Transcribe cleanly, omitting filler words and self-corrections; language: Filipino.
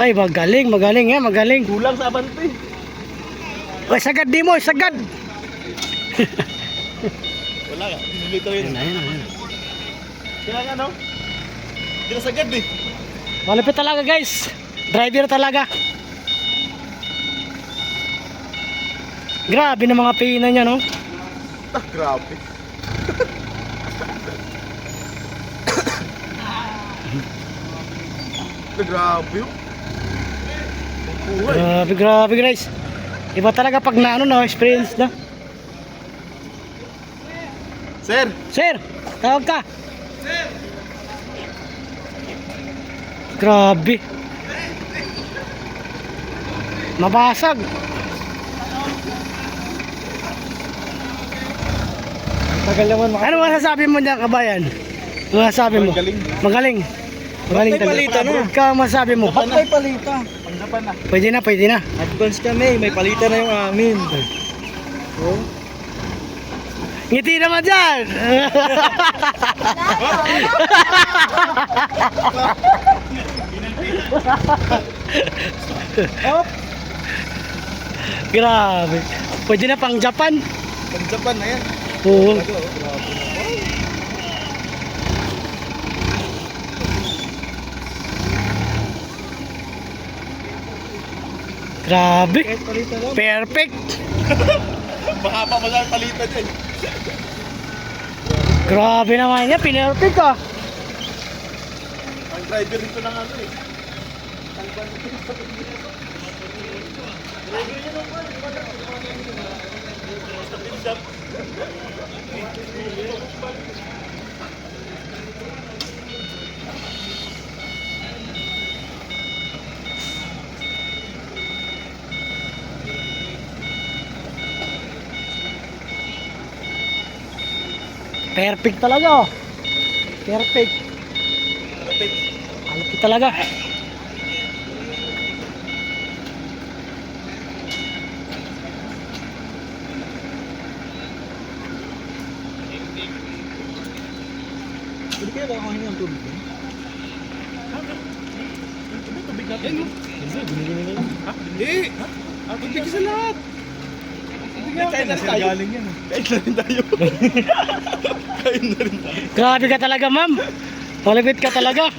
Ay, magaling, magaling yan, magaling. Kulang sa abante. Ay, sagad di mo, sagad. Wala ka, nilito yun. Ayun. Kaya nga no? Hindi na sagad eh. Malapit talaga guys. Driver talaga. Grabe na mga pina niya, no? Ah, grabe. Grabe yun. Grabe, grabe guys. Iba talaga pag naano na, experience na. Sir! Sir, tawag ka. Grabe. Mabasag. Tagal naman Ano masasabi mo niya, kabayan? Ano masasabi mo? Magaling. Magaling. Magaling May palita na. Ikaw ang masasabi mo? Ba't may palita? Panggapan na. Pwede na, pwede na. Advance kami, may palita na yung amin. Oh. Ngiti naman dyan. Oh, Grabe. Pwede na pang Japan. pang-Japan na yan. Oo. Grabe. Kahit palita lang. Perfect. Baka pa malang palita dyan. Grabe naman niya. Pinerfect ah. Ang driver nito ng ano eh. Perfect talaga oh. Perfect. Alapit talaga. Hindi kaya baka kainin ang tubig. Tubig natin. Hindi, binigyan nila. Ha? Hindi! Ha? Tubig sa lahat! Kain na sila galing yan. Kain na rin tayo. Kain na rin tayo. Grabe ka talaga ma'am. Malapit ka talaga.